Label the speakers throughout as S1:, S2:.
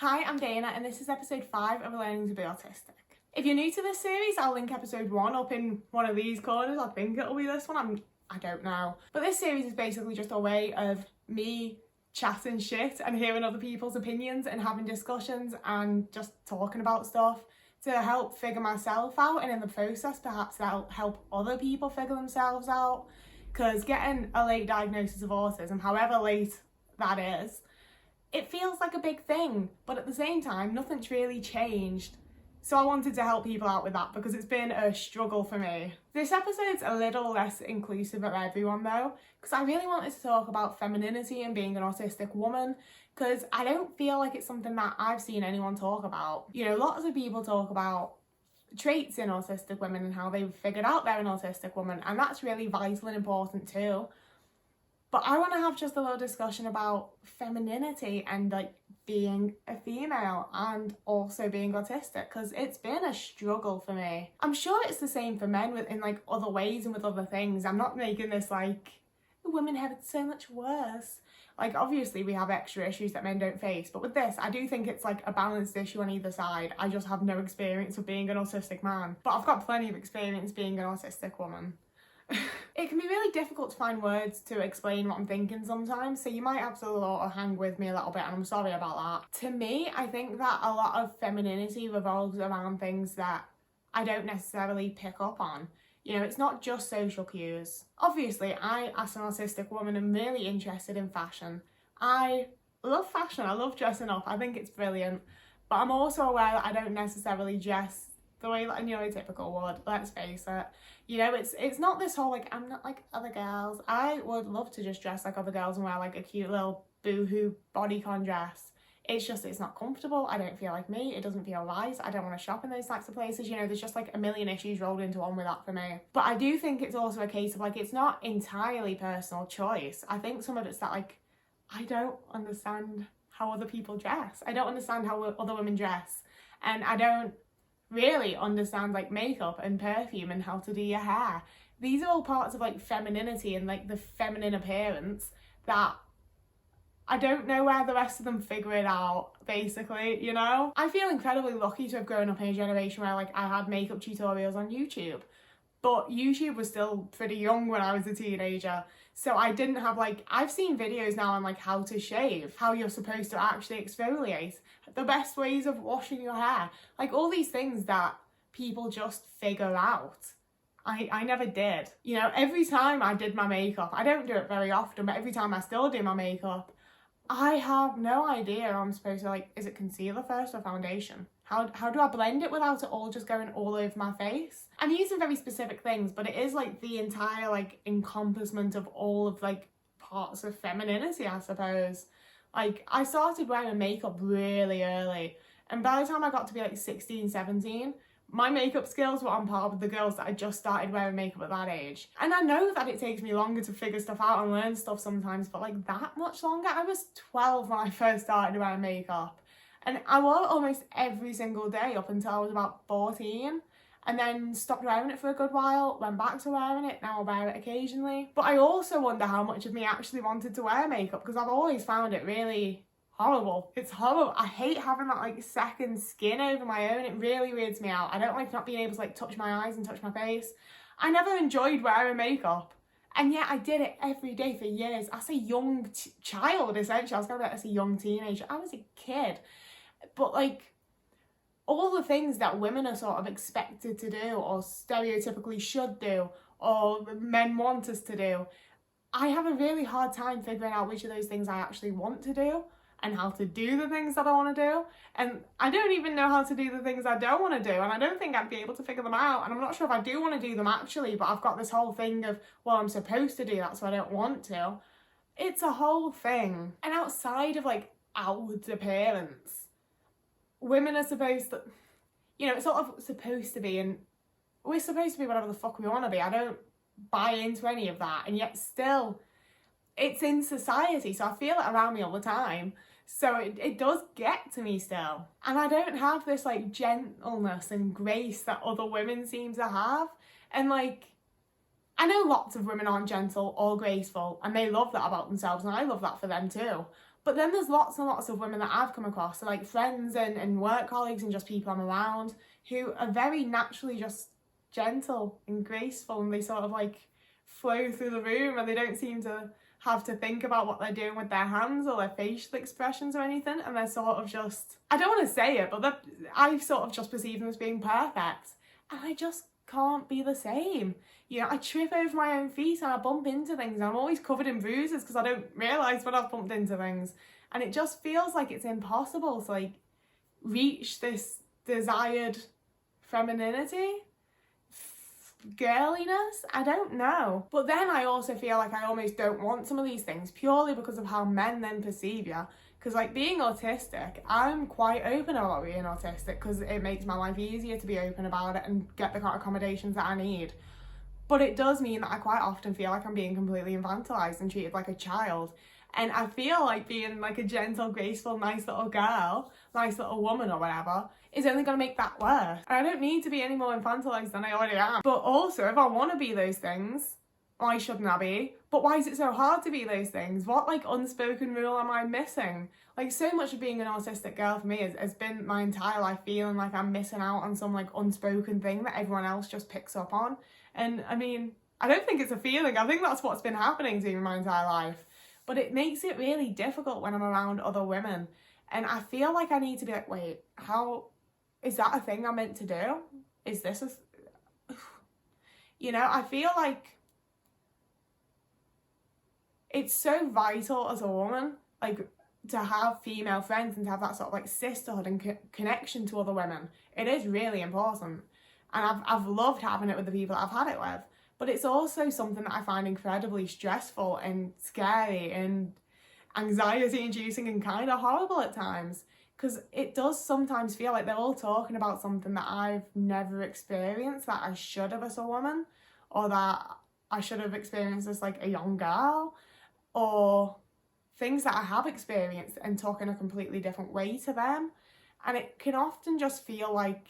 S1: Hi, I'm Dana, and this is episode 5 of Learning to be Autistic. If you're new to this series, I'll link episode 1 up in one of these corners. I think it'll be this one, I don't know. But this series is basically just a way of me chatting shit and hearing other people's opinions and having discussions and just talking about stuff to help figure myself out, and in the process perhaps that'll help other people figure themselves out, because getting a late diagnosis of autism, however late that is, it feels like a big thing, but at the same time, nothing's really changed. So I wanted to help people out with that because it's been a struggle for me. This episode's a little less inclusive of everyone though, because I really wanted to talk about femininity and being an autistic woman, because I don't feel like it's something that I've seen anyone talk about. You know, lots of people talk about traits in autistic women and how they've figured out they're an autistic woman, and that's really vital and important too. But I want to have just a little discussion about femininity and like being a female and also being autistic, because it's been a struggle for me. I'm sure it's the same for men in like other ways and with other things. I'm not making this like women have it so much worse. Like obviously we have extra issues that men don't face, but with this I do think it's like a balanced issue on either side. I just have no experience of being an autistic man, but I've got plenty of experience being an autistic woman. It can be really difficult to find words to explain what I'm thinking sometimes, so you might have to hang with me a little bit, and I'm sorry about that. To me, I think that a lot of femininity revolves around things that I don't necessarily pick up on. You know, it's not just social cues. Obviously, I, as an autistic woman, am really interested in fashion. I love fashion, I love dressing up, I think it's brilliant. But I'm also aware that I don't necessarily dress the way that a neurotypical would, let's face it. You know, it's not this whole like, I'm not like other girls. I would love to just dress like other girls and wear like a cute little boohoo bodycon dress. It's just, it's not comfortable. I don't feel like me. It doesn't feel right. I don't want to shop in those types of places. You know, there's just like a million issues rolled into one with that for me. But I do think it's also a case of like, it's not entirely personal choice. I think some of it's that like, I don't understand how other people dress. I don't understand how other women dress. And I don't really understand like makeup and perfume and how to do your hair. These are all parts of like femininity and like the feminine appearance that I don't know where the rest of them figure it out, basically, you know? I feel incredibly lucky to have grown up in a generation where like I had makeup tutorials on YouTube, but YouTube was still pretty young when I was a teenager. So I didn't have like, I've seen videos now on like how to shave, how you're supposed to actually exfoliate, the best ways of washing your hair, like all these things that people just figure out. I never did. You know, every time I did my makeup, I don't do it very often, but every time I still do my makeup, I have no idea I'm supposed to like, is it concealer first or foundation? How do I blend it without it all just going all over my face? I'm using very specific things, but it is like the entire like encompassment of all of like parts of femininity, I suppose. Like I started wearing makeup really early, and by the time I got to be like 16, 17, my makeup skills were on par with the girls that had just started wearing makeup at that age. And I know that it takes me longer to figure stuff out and learn stuff sometimes, but like that much longer? I was 12 when I first started wearing makeup. And I wore it almost every single day up until I was about 14, and then stopped wearing it for a good while, went back to wearing it, now I wear it occasionally. But I also wonder how much of me actually wanted to wear makeup, because I've always found it really horrible. It's horrible. I hate having that like second skin over my own. It really weirds me out. I don't like not being able to like touch my eyes and touch my face. I never enjoyed wearing makeup. And yet I did it every day for years. As a young child, essentially. I was going to be as a young teenager. I was a kid. But like, all the things that women are sort of expected to do or stereotypically should do or men want us to do, I have a really hard time figuring out which of those things I actually want to do and how to do the things that I want to do. And I don't even know how to do the things I don't want to do, and I don't think I'd be able to figure them out, and I'm not sure if I do want to do them actually, but I've got this whole thing of, well, I'm supposed to do that so I don't want to. It's a whole thing. And outside of like outward appearance, women are supposed to, you know, it's sort of supposed to be, and we're supposed to be whatever the fuck we want to be. I don't buy into any of that, and yet still it's in society, so I feel it around me all the time. So it does get to me still. And I don't have this like gentleness and grace that other women seem to have. And like, I know lots of women aren't gentle or graceful, and they love that about themselves, and I love that for them too. But then there's lots and lots of women that I've come across, so like friends and work colleagues and just people I'm around, who are very naturally just gentle and graceful, and they sort of like flow through the room, and they don't seem to have to think about what they're doing with their hands or their facial expressions or anything, and they're sort of just, I don't want to say it, but I sort of just perceive them as being perfect, and I just can't be the same. You know, I trip over my own feet and I bump into things, and I'm always covered in bruises because I don't realise when I've bumped into things, and it just feels like it's impossible to like reach this desired femininity, girliness. I don't know. But then I also feel like I almost don't want some of these things purely because of how men then perceive you. Because like being autistic, I'm quite open about being autistic because it makes my life easier to be open about it and get the accommodations that I need. But it does mean that I quite often feel like I'm being completely infantilized and treated like a child. And I feel like being like a gentle, graceful, nice little girl, nice little woman or whatever, is only going to make that worse. And I don't need to be any more infantilized than I already am. But also, if I want to be those things, why shouldn't I be? But why is it so hard to be those things? What like unspoken rule am I missing? Like so much of being an autistic girl for me has been my entire life feeling like I'm missing out on some like unspoken thing that everyone else just picks up on. And I mean, I don't think it's a feeling. I think that's what's been happening to me my entire life. But it makes it really difficult when I'm around other women. And I feel like I need to be like, wait, how, is that a thing I'm meant to do? Is this a, you know, I feel like it's so vital as a woman, like to have female friends and to have that sort of like sisterhood and connection to other women. It is really important. And I've loved having it with the people that I've had it with. But it's also something that I find incredibly stressful and scary and anxiety-inducing and kind of horrible at times. Because it does sometimes feel like they're all talking about something that I've never experienced, that I should have as a woman, or that I should have experienced as like a young girl, or things that I have experienced and talk in a completely different way to them. And it can often just feel like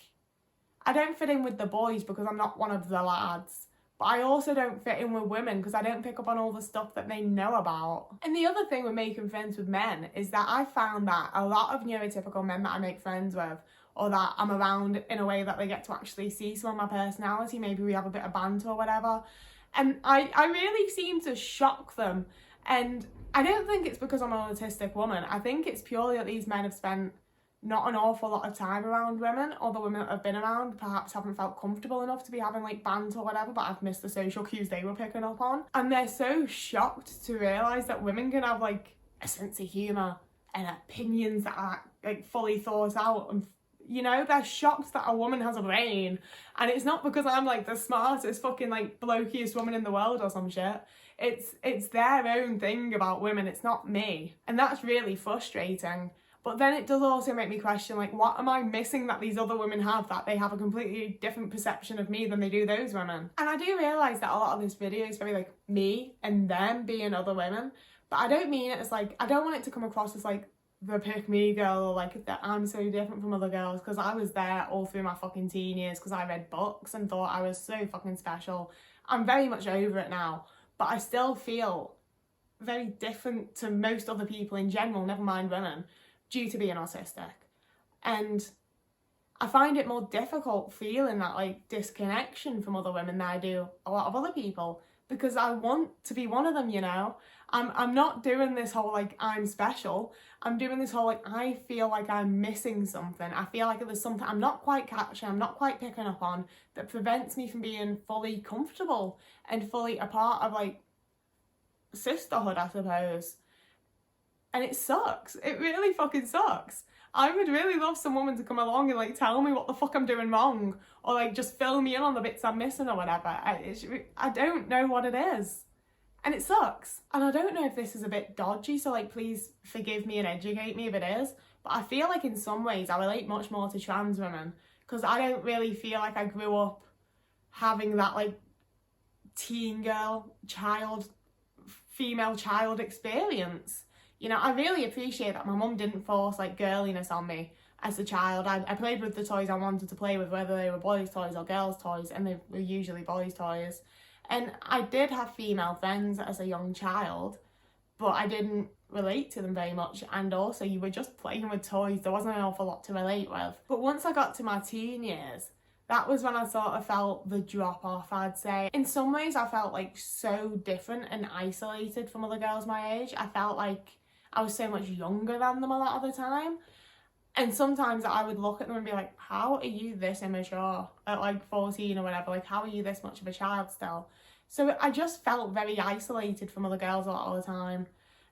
S1: I don't fit in with the boys because I'm not one of the lads. But I also don't fit in with women because I don't pick up on all the stuff that they know about. And the other thing with making friends with men is that I found that a lot of neurotypical men that I make friends with, or that I'm around in a way that they get to actually see some of my personality, maybe we have a bit of banter or whatever, and I really seem to shock them. And I don't think it's because I'm an autistic woman. I think it's purely that these men have spent not an awful lot of time around women, or the women that have been around perhaps haven't felt comfortable enough to be having like banter or whatever, but I've missed the social cues they were picking up on. And they're so shocked to realise that women can have like a sense of humour and opinions that are like fully thought out, and you know, they're shocked that a woman has a brain. And it's not because I'm like the smartest fucking like blokiest woman in the world or some shit. It's their own thing about women, it's not me. And that's really frustrating. But then it does also make me question, like, what am I missing that these other women have, that they have a completely different perception of me than they do those women? And I do realise that a lot of this video is very, like, me and them being other women. But I don't mean it as, like, I don't want it to come across as, like, the pick-me girl, or, like, that I'm so different from other girls, because I was there all through my fucking teen years because I read books and thought I was so fucking special. I'm very much over it now, but I still feel very different to most other people in general, never mind women, due to being autistic. And I find it more difficult feeling that like disconnection from other women than I do a lot of other people, because I want to be one of them, you know. I'm not doing this whole like I'm special. I'm doing this whole like I feel like I'm missing something. I feel like there's something I'm not quite catching, I'm not quite picking up on, that prevents me from being fully comfortable and fully a part of like sisterhood, I suppose. And it sucks. It really fucking sucks. I would really love some woman to come along and like tell me what the fuck I'm doing wrong, or like just fill me in on the bits I'm missing or whatever. I don't know what it is. And it sucks. And I don't know if this is a bit dodgy, so like please forgive me and educate me if it is. But I feel like in some ways I relate much more to trans women, because I don't really feel like I grew up having that like teen girl, female child experience. You know, I really appreciate that my mum didn't force like girliness on me as a child. I played with the toys I wanted to play with, whether they were boys' toys or girls' toys, and they were usually boys' toys. And I did have female friends as a young child, but I didn't relate to them very much, and also you were just playing with toys. There wasn't an awful lot to relate with. But once I got to my teen years, that was when I sort of felt the drop off, I'd say. In some ways I felt like so different and isolated from other girls my age. I felt like I was so much younger than them a lot of the time. And sometimes I would look at them and be like, how are you this immature at like 14 or whatever? Like, how are you this much of a child still? So I just felt very isolated from other girls a lot of the time.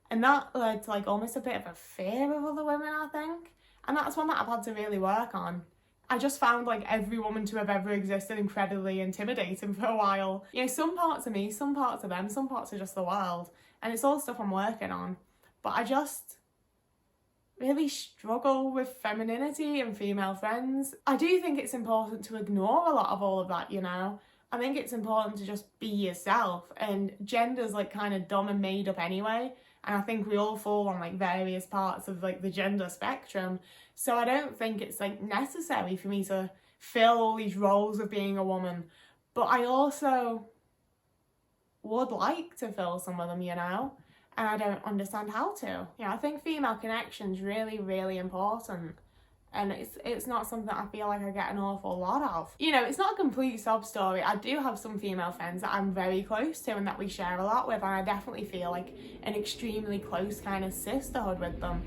S1: And that led to like almost a bit of a fear of other women, I think. And that's one that I've had to really work on. I just found like every woman to have ever existed incredibly intimidating for a while. You know, some parts of me, some parts of them, some parts of just the world. And it's all stuff I'm working on. But I just really struggle with femininity and female friends. I do think it's important to ignore a lot of all of that, you know. I think it's important to just be yourself, and gender's like kind of dumb and made up anyway. And I think we all fall on like various parts of like the gender spectrum. So I don't think it's like necessary for me to fill all these roles of being a woman. But I also would like to fill some of them, you know, and I don't understand how to. You know, I think female connection's really, really important. And it's not something I feel like I get an awful lot of. You know, it's not a complete sob story. I do have some female friends that I'm very close to and that we share a lot with, and I definitely feel like an extremely close kind of sisterhood with them.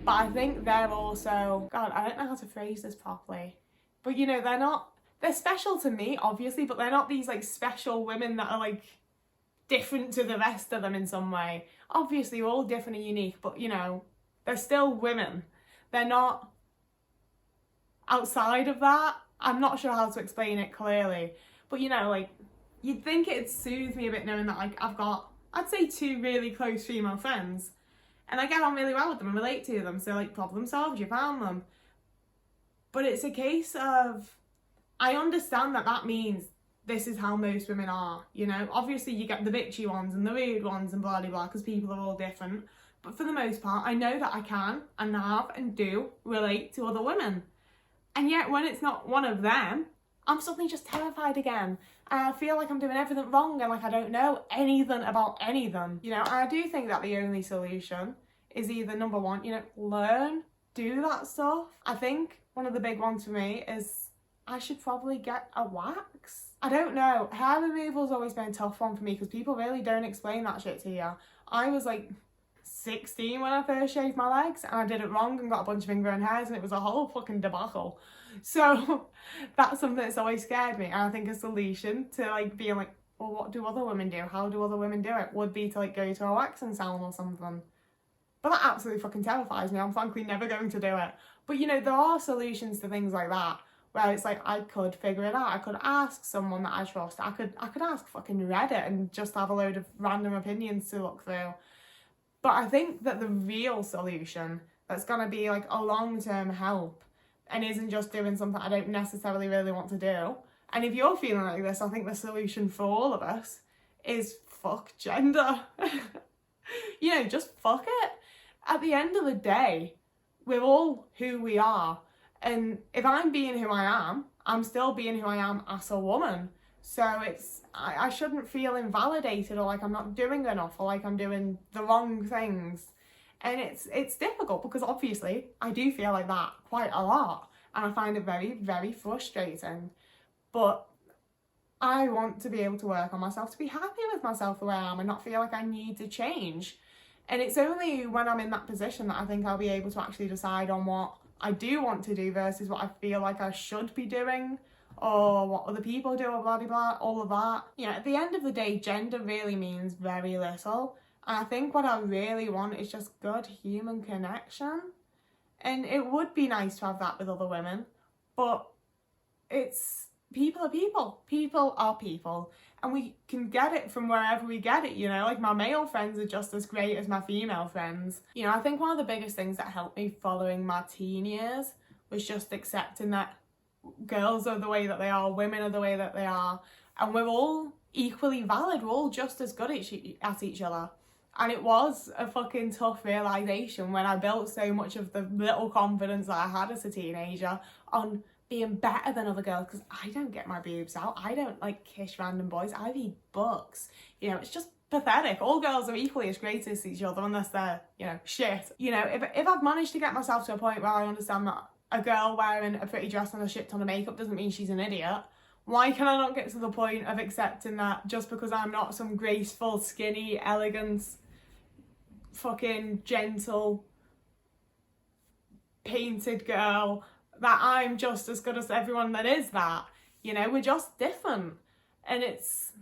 S1: But I think they're also, God, I don't know how to phrase this properly, but you know, they're special to me, obviously, but they're not these like special women that are like different to the rest of them in some way. Obviously, we're all different and unique, but you know, they're still women. They're not outside of that. I'm not sure how to explain it clearly, but you know, like, you'd think it'd soothe me a bit knowing that like I've got, I'd say, 2 really close female friends, and I get on really well with them and relate to them, so like, problem solved, you found them. But it's a case of, I understand that that means this is how most women are, you know. Obviously you get the bitchy ones and the rude ones and blah blah blah, because people are all different, but for the most part I know that I can and have and do relate to other women. And yet when it's not one of them, I'm suddenly just terrified again. And I feel like I'm doing everything wrong and like I don't know anything about any of them. You know, and I do think that the only solution is either, number one, you know, learn, do that stuff. I think one of the big ones for me is I should probably get a wax. I don't know. Hair removal's always been a tough one for me because people really don't explain that shit to you. I was like 16 when I first shaved my legs, and I did it wrong and got a bunch of ingrown hairs, and it was a whole fucking debacle. So that's something that's always scared me, and I think a solution to like being like, well, what do other women do? How do other women do it? Would be to like go to a waxing salon or something. But that absolutely fucking terrifies me. I'm frankly never going to do it. But you know, there are solutions to things like that, where it's like, I could figure it out. I could ask someone that I trust. I could ask fucking Reddit and just have a load of random opinions to look through. But I think that the real solution that's going to be like a long-term help and isn't just doing something I don't necessarily really want to do. And if you're feeling like this, I think the solution for all of us is fuck gender. You know, just fuck it. At the end of the day, we're all who we are. And if I'm being who I am, I'm still being who I am as a woman. So I shouldn't feel invalidated or like I'm not doing enough or like I'm doing the wrong things. And it's difficult because obviously I do feel like that quite a lot. And I find it very, very frustrating. But I want to be able to work on myself, to be happy with myself the way I am and not feel like I need to change. And it's only when I'm in that position that I think I'll be able to actually decide on what I do want to do versus what I feel like I should be doing, or what other people do, or blah blah blah, all of that. You know, at the end of the day, gender really means very little. And I think what I really want is just good human connection. And it would be nice to have that with other women, but it's, people are people. People are people. And we can get it from wherever we get it, you know? Like, my male friends are just as great as my female friends. You know, I think one of the biggest things that helped me following my teen years was just accepting that girls are the way that they are, women are the way that they are, and we're all equally valid, we're all just as good at each other. And it was a fucking tough realisation when I built so much of the little confidence that I had as a teenager on being better than other girls, because I don't get my boobs out, I don't like kiss random boys, I read books, you know, it's just pathetic. All girls are equally as great as each other unless they're, you know, shit. You know, if I've managed to get myself to a point where I understand that a girl wearing a pretty dress and a shit ton of makeup doesn't mean she's an idiot, why can I not get to the point of accepting that just because I'm not some graceful, skinny, elegant, fucking gentle, painted girl, that I'm just as good as everyone that is that? You know, we're just different. And it's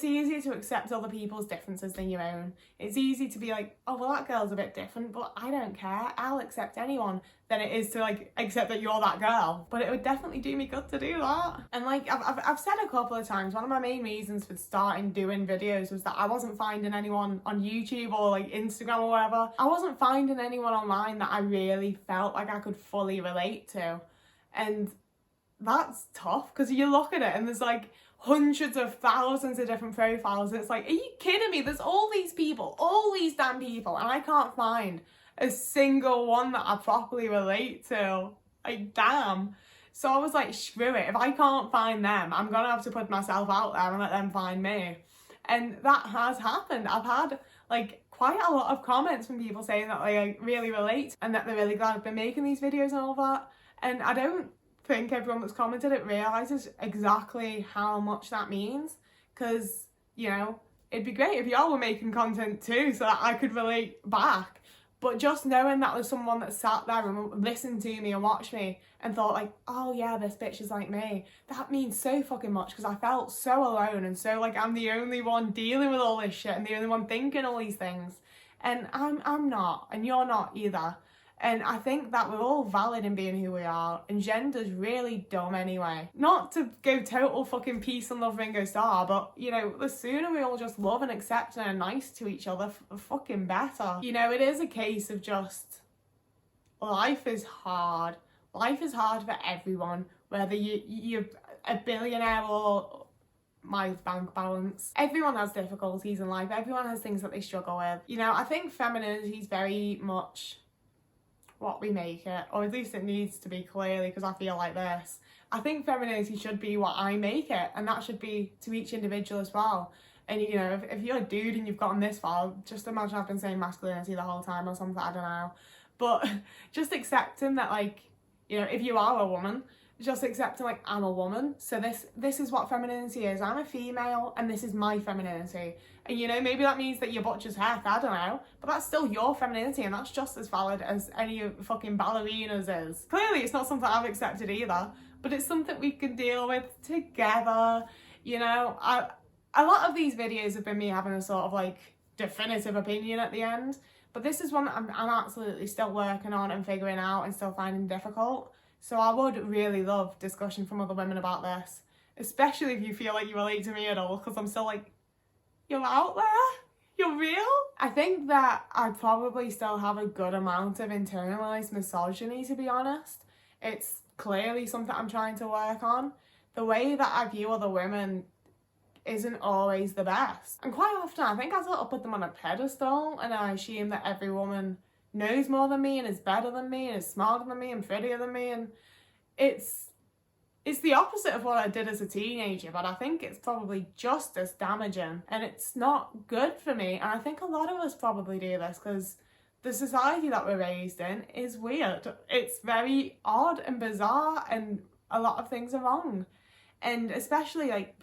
S1: easier to accept other people's differences than your own. It's easy to be like, oh, well, that girl's a bit different, but I don't care. I'll accept anyone, than it is to, like, accept that you're that girl. But it would definitely do me good to do that. And, like, I've said a couple of times, one of my main reasons for starting doing videos was that I wasn't finding anyone on YouTube or, like, Instagram or whatever. I wasn't finding anyone online that I really felt like I could fully relate to. And that's tough, because you look at it and there's, like, hundreds of thousands of different profiles. It's like, are you kidding me? There's all these people, all these damn people, and I can't find a single one that I properly relate to. Like, damn. So I was like, screw it. If I can't find them, I'm gonna have to put myself out there and let them find me. And that has happened. I've had, like, quite a lot of comments from people saying that they, like, really relate and that they're really glad I've been making these videos and all that. And I don't think everyone that's commented it realises exactly how much that means, because, you know, it'd be great if y'all were making content too so that I could relate back. But just knowing that there's someone that sat there and listened to me and watched me and thought, like, oh yeah, this bitch is like me, that means so fucking much, because I felt so alone and so like I'm the only one dealing with all this shit and the only one thinking all these things. And I'm not, and you're not either. And I think that we're all valid in being who we are, and gender's really dumb anyway. Not to go total fucking peace and love Ringo Starr, but, you know, the sooner we all just love and accept and are nice to each other, the fucking better. You know, it is a case of just, life is hard. Life is hard for everyone, whether you're a billionaire or my bank balance. Everyone has difficulties in life. Everyone has things that they struggle with. You know, I think femininity is very much what we make it, or at least it needs to be, clearly, because I feel like this. I think femininity should be what I make it, and that should be to each individual as well. And, you know, if you're a dude and you've gotten this far, just imagine I've been saying masculinity the whole time or something, I don't know. But just accepting that, like, you know, if you are a woman, just accepting, like, I'm a woman, so this is what femininity is. I'm a female and this is my femininity. And, you know, maybe that means that you're butch as heck, I don't know, but that's still your femininity, and that's just as valid as any fucking ballerinas is. Clearly it's not something I've accepted either, but it's something we can deal with together. You know, a lot of these videos have been me having a sort of, like, definitive opinion at the end, but this is one that I'm absolutely still working on and figuring out and still finding difficult. So I would really love discussion from other women about this, especially if you feel like you relate to me at all, because I'm still like, you're out there? You're real? I think that I probably still have a good amount of internalised misogyny, to be honest. It's clearly something I'm trying to work on. The way that I view other women isn't always the best. And quite often I think I sort of put them on a pedestal, and I assume that every woman knows more than me and is better than me and is smarter than me and prettier than me, and it's the opposite of what I did as a teenager, but I think it's probably just as damaging, and it's not good for me. And I think a lot of us probably do this because the society that we're raised in is weird. It's very odd and bizarre, and a lot of things are wrong. And especially, like,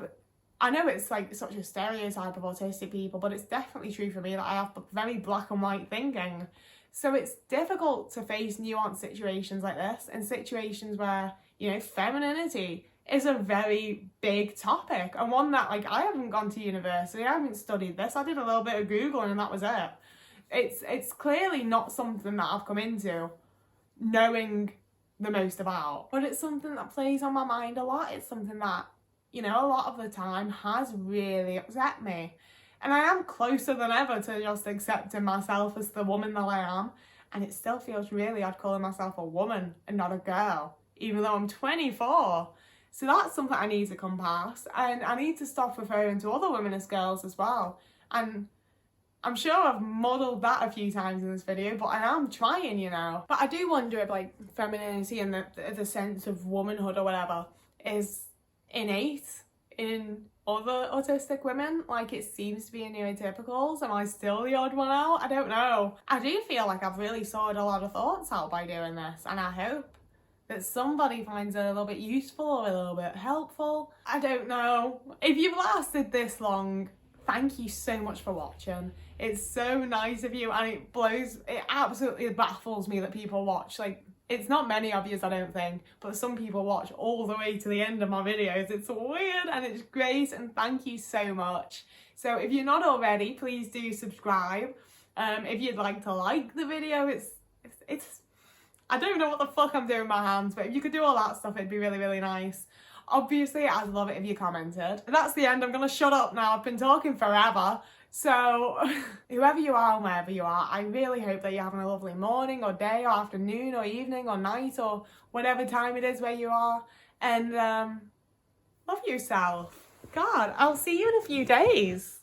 S1: I know it's like such a stereotype of autistic people, but it's definitely true for me that I have very black and white thinking. So it's difficult to face nuanced situations like this, and situations where, you know, femininity is a very big topic, and one that, like, I haven't gone to university, I haven't studied this, I did a little bit of Googling and that was it. It's clearly not something that I've come into knowing the most about, but it's something that plays on my mind a lot. It's something that, you know, a lot of the time has really upset me. And I am closer than ever to just accepting myself as the woman that I am. And it still feels really odd calling myself a woman and not a girl, even though I'm 24. So that's something I need to come past. And I need to stop referring to other women as girls as well. And I'm sure I've muddled that a few times in this video, but I am trying, you know. But I do wonder if, like, femininity and the sense of womanhood or whatever is innate in other autistic women. Like, it seems to be in neurotypicals. Am I still the odd one out? I don't know. I do feel like I've really sorted a lot of thoughts out by doing this, and I hope that somebody finds it a little bit useful or a little bit helpful. I don't know. If you've lasted this long, thank you so much for watching. It's so nice of you, and it absolutely baffles me that people watch. Like, it's not many of you, I don't think, but some people watch all the way to the end of my videos. It's weird and it's great, and thank you so much. So if you're not already, please do subscribe. If you'd like to like the video, it's I don't know what the fuck I'm doing with my hands, but if you could do all that stuff, it'd be really, really nice. Obviously, I'd love it if you commented. That's the end. I'm gonna shut up now. I've been talking forever. So, whoever you are and wherever you are, I really hope that you're having a lovely morning or day or afternoon or evening or night or whatever time it is where you are. And love yourself. God, I'll see you in a few days.